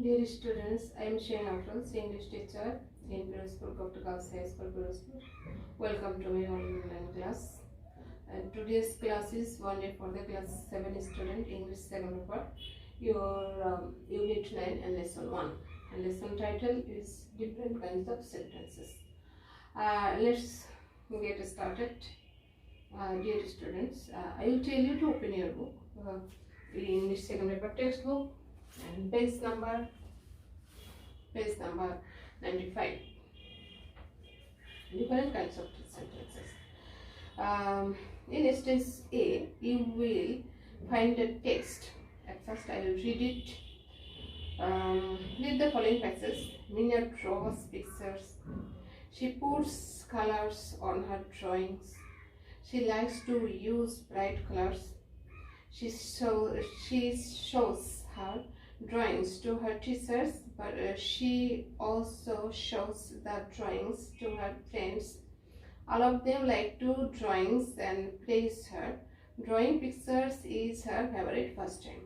Dear students, I am Shane Afrals, English teacher in Firozpur Gupta Girls High School, Firozpur. Welcome to my online class. And today's class is one day for the class 7 student, English 7 paper, your unit 9 and lesson 1. And lesson title is different kinds of sentences. Let's get started. Dear students, I will tell you to open your book, English 2nd paper textbook, and page number 95. Different kinds of sentences. In stage A, you will find the text. At first, I will read it. Read the following passage. Mina draws pictures. She puts colors on her drawings. She likes to use bright colors. She shows her drawings to her teachers, but she also shows the drawings to her friends. All of them like to drawings and praise her. Drawing pictures is her favorite pastime.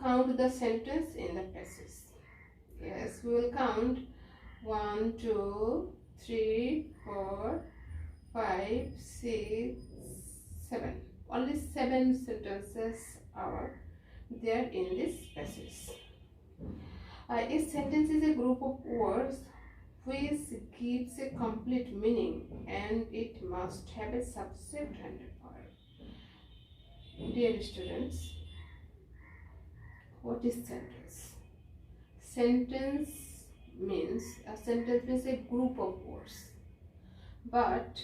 Count the sentence in the passage. Yes, we will count 1, 2, 3, 4, 5, 6, 7. Only 7 sentences are there in this passage. A sentence is a group of words which gives a complete meaning, and it must have a subject and a verb. Dear students, what is sentence? Sentence means a group of words, but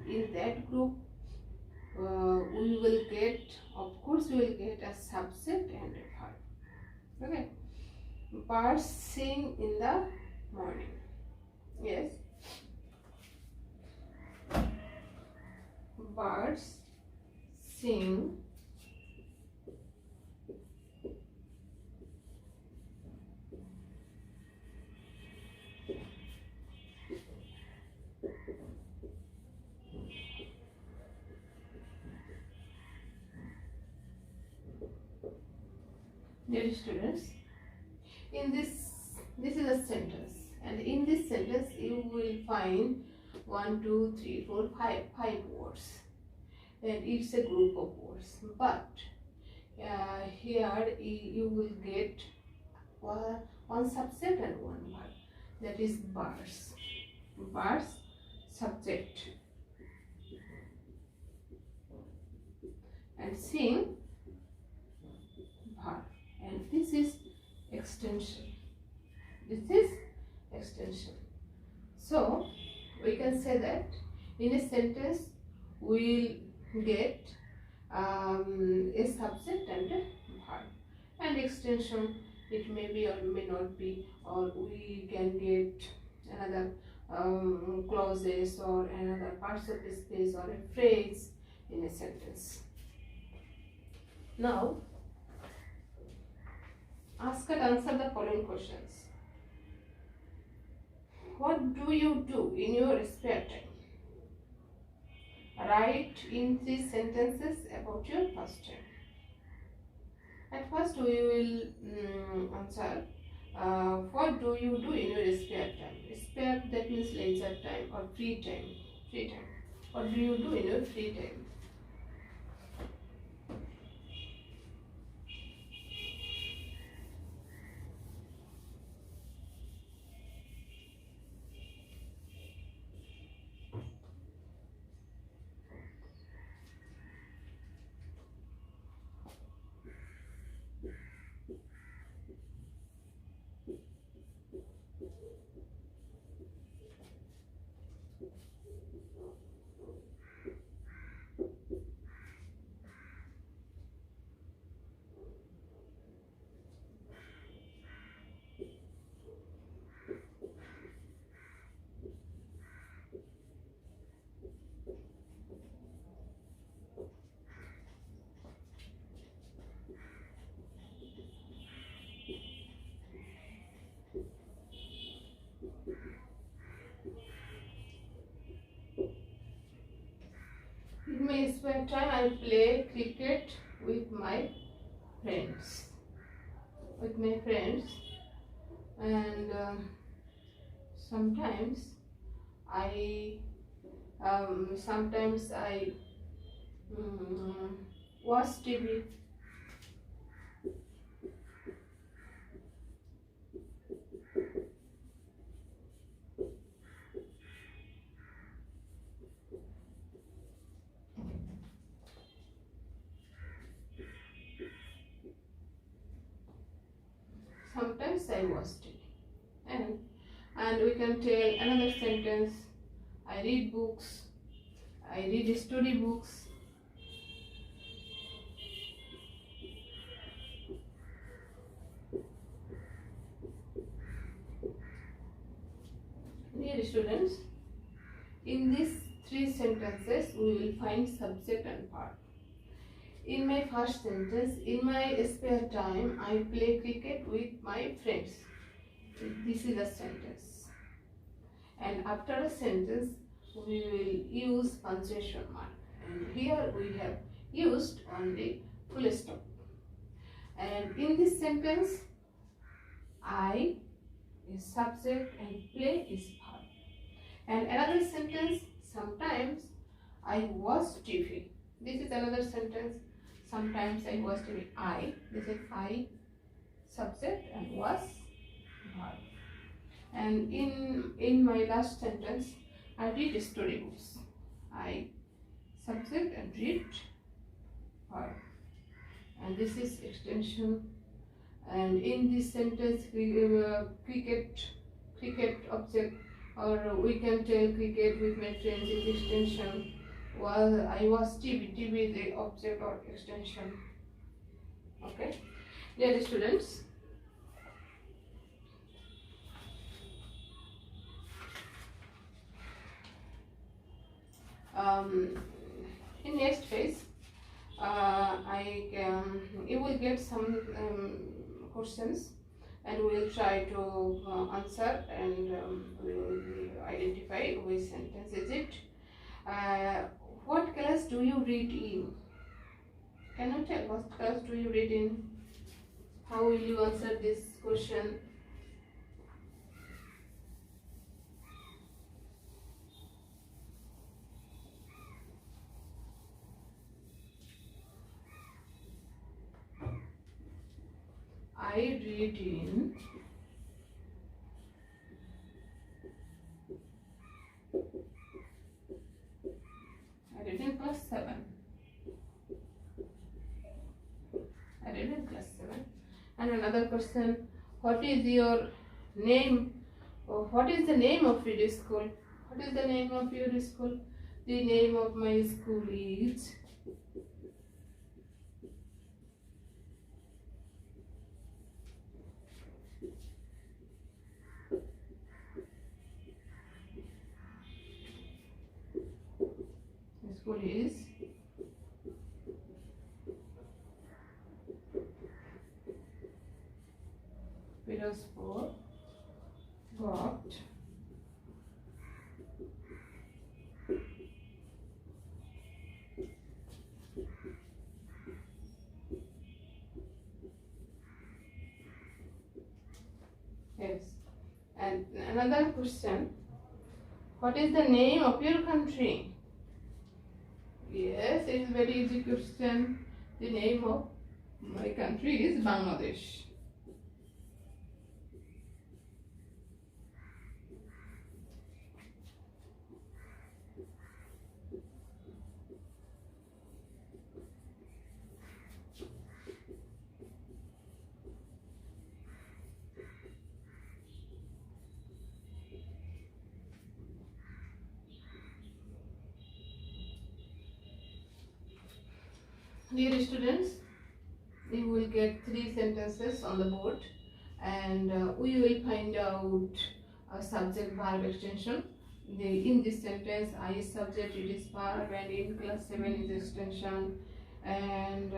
in that group we will get a subject and a verb. Okay. Birds sing in the morning. Yes. Birds sing Dear students, in this is a sentence, and in this sentence you will find 1, 2, 3, 4, 5 words, and it's a group of words. But here you will get one subject and one verb. That is birds. Birds subject, and sing verb. And this is extension. So we can say that in a sentence we will get a subject and a verb. And extension, it may be or may not be, or we can get another clauses or another parts of the space or a phrase in a sentence. Now ask and answer the following questions. What do you do in your spare time? Write in 3 sentences about your pastime. At first we will answer what do you do in your spare time? Spare, that means leisure time or free time. What do you do in your free time? In my spare time, I play cricket with my friends. with my friends, and sometimes I watch TV. Sometimes I watch TV, and we can tell another sentence. I read books. I read story books. Dear students, in these three sentences we will find subject and verb. In my first sentence, in my spare time, I play cricket with my friends. This is a sentence. And after a sentence, we will use punctuation mark. And here we have used only full stop. And in this sentence, I is subject and play is verb. And another sentence, sometimes I watch TV. This is another sentence. Sometimes I watch TV. This is I, subject, and was verb. And in my last sentence, I read storybooks. I, subject, and read verb. And this is extension. And in this sentence, cricket object, or we can tell cricket with my friends is extension. While I was TV is the object or extension. Okay, dear students, in next phase, you will get some questions, and we will try to answer, and we will identify which sentence is it. What class do you read in? Can you tell what class do you read in? How will you answer this question? I read in class 7. I read in class 7. And another question, what is your name? Or what is the name of your school? What is the name of your school? The name of my school is Firozpur Ghat. Yes. And another question, what is the name of your country? Yes, it is very easy question. The name of my country is Bangladesh. Dear students, you will get 3 sentences on the board, and we will find out a subject verb extension. In this sentence, I is subject, it is verb, and in class 7 is extension. And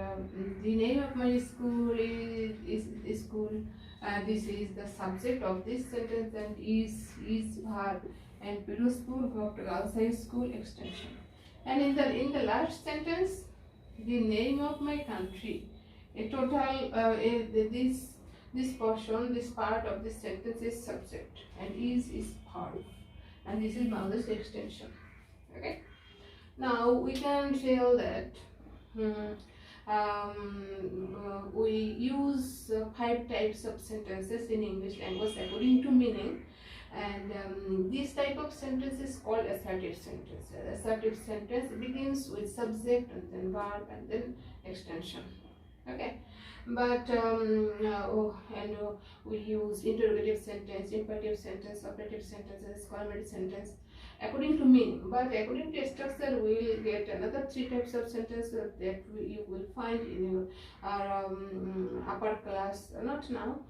the name of my school is school. This is the subject of this sentence, and is verb, and Firozpur Girls High School extension. And in the last sentence, the name of my country. A total this This portion, this part of this sentence is subject and is verb, and this is Bangladesh extension. Okay. Now we can tell that we use 5 types of sentences in English language according to meaning, and this type of sentence is called assertive sentence. Assertive sentence begins with subject and then verb and then extension. Okay. But we use interrogative sentence, imperative sentence, operative sentences, exclamative sentence according to meaning. But according to structure, we will get another 3 types of sentences that you will find in your upper class, not now,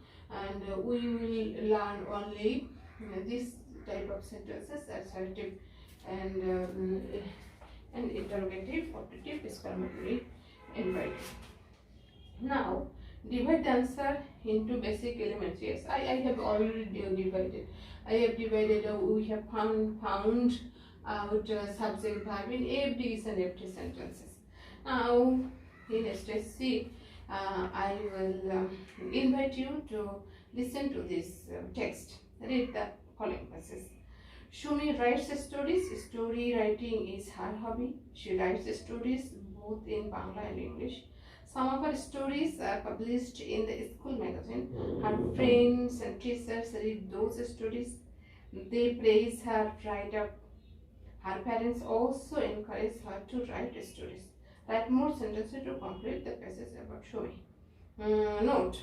and we will learn only this type of sentences: assertive and interrogative, operative, exclamatory, imperative. Now, divide the answer into basic elements. Yes, I have already divided. I have divided. We have found out subject, verb in FDs and FT sentences. Now, in stage C, I will invite you to listen to this text. Read the following passages. Shumi writes stories. Story writing is her hobby. She writes stories both in Bangla and English. Some of her stories are published in the school magazine. Her friends and teachers read those stories. They praise her write-up. Her parents also encourage her to write stories. Write more sentences to complete the passage about Shumi. Note,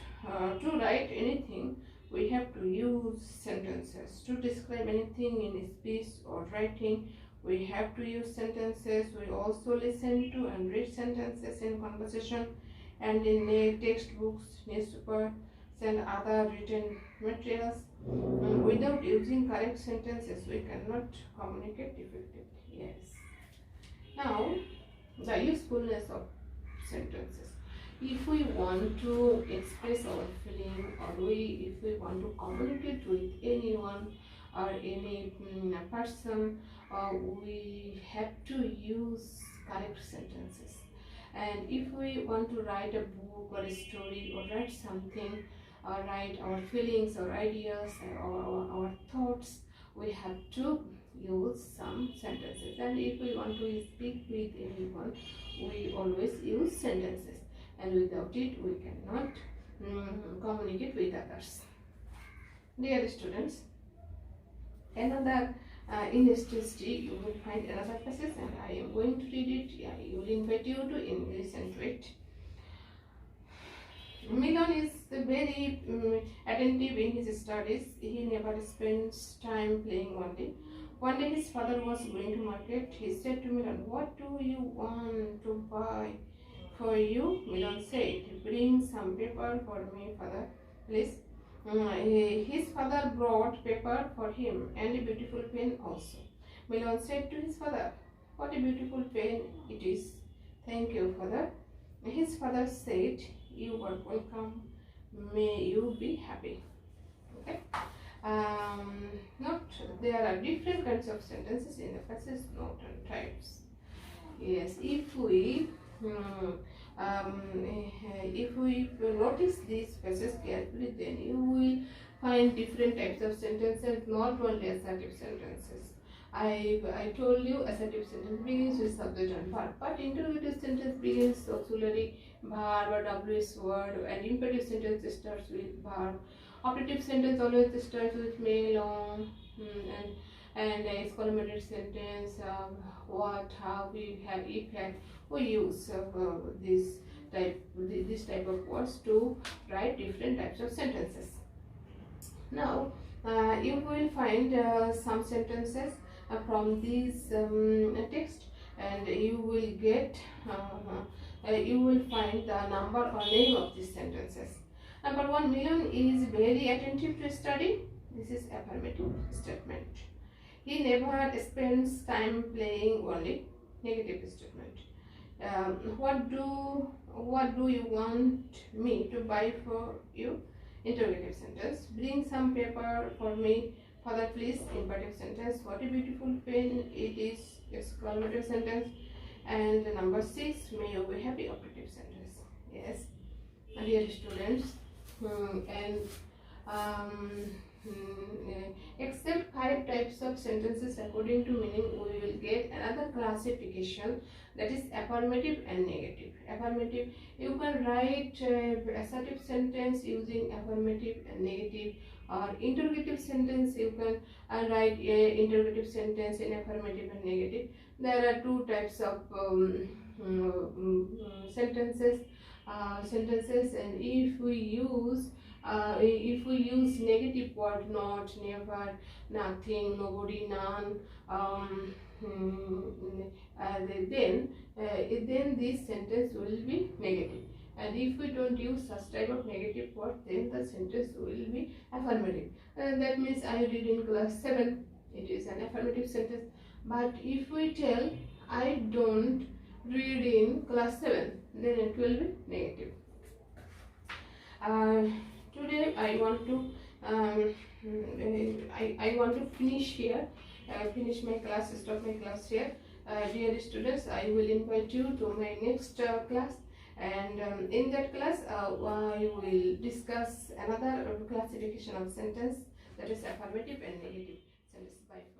to write anything, we have to use sentences. To describe anything in speech or writing, we have to use sentences. We also listen to and read sentences in conversation and in textbooks, newspapers, and other written materials. Without using correct sentences, we cannot communicate effectively. Yes. Now, the usefulness of sentences. If we want to express our feeling, or if we want to communicate with anyone or any person, we have to use correct sentences. And if we want to write a book or a story or write something, or write our feelings or ideas or our thoughts, we have to use some sentences. And if we want to speak with anyone, we always use sentences, and without it we cannot communicate with others. Dear students, another in stage D, you will find another passage, and I am going to read it. I will invite you to listen to it. Milan is very attentive in his studies. He never spends time playing only. One day his father was going to market. He said to Milan, "What do you want to buy for you?" Milan said, "Bring some paper for me, father, please." His father brought paper for him and a beautiful pen also. Milan said to his father, "What a beautiful pen it is." "Thank you, father." His father said, "You are welcome. May you be happy." Okay. Note, there are different kinds of sentences in the passage. Note and types. Yes, if we notice these passages carefully, then you will find different types of sentences, not only assertive sentences. I told you assertive sentence begins with subject and verb, but interrogative sentence begins auxiliary verb or WS word, and imperative sentence starts with verb. Operative sentence always starts with may, long, and exclamatory sentence, what, how, we have, if, had. We use this type of words to write different types of sentences. Now, you will find some sentences from this text, and you will get you will find the number or name of these sentences. Number 1, Milan is very attentive to study. This is affirmative statement. He never spends time playing only. Negative statement. What do you want me to buy for you? Interrogative sentence. Bring some paper for me, father, please. Imperative sentence. What a beautiful pen it is. Exclamative sentence. And number 6, may you be happy. Operative sentence. Yes, dear students, and except 5 types of sentences according to meaning, we will get another classification, that is affirmative and negative. Affirmative, you can write assertive sentence using affirmative and negative, or interrogative sentence you can write interrogative sentence in affirmative and negative. There are 2 types of sentences, and if we use negative word, not, never, nothing, nobody, none, then this sentence will be negative. And if we don't use such type of negative word, then the sentence will be affirmative. That means I read in class 7, it is an affirmative sentence. But if we tell I don't read in class 7, then it will be negative. Today I want to I want to finish here, finish my class, stop my class here. Dear students, I will invite you to my next class, and in that class I will discuss another classification of sentence, that is affirmative and negative sentence. Bye.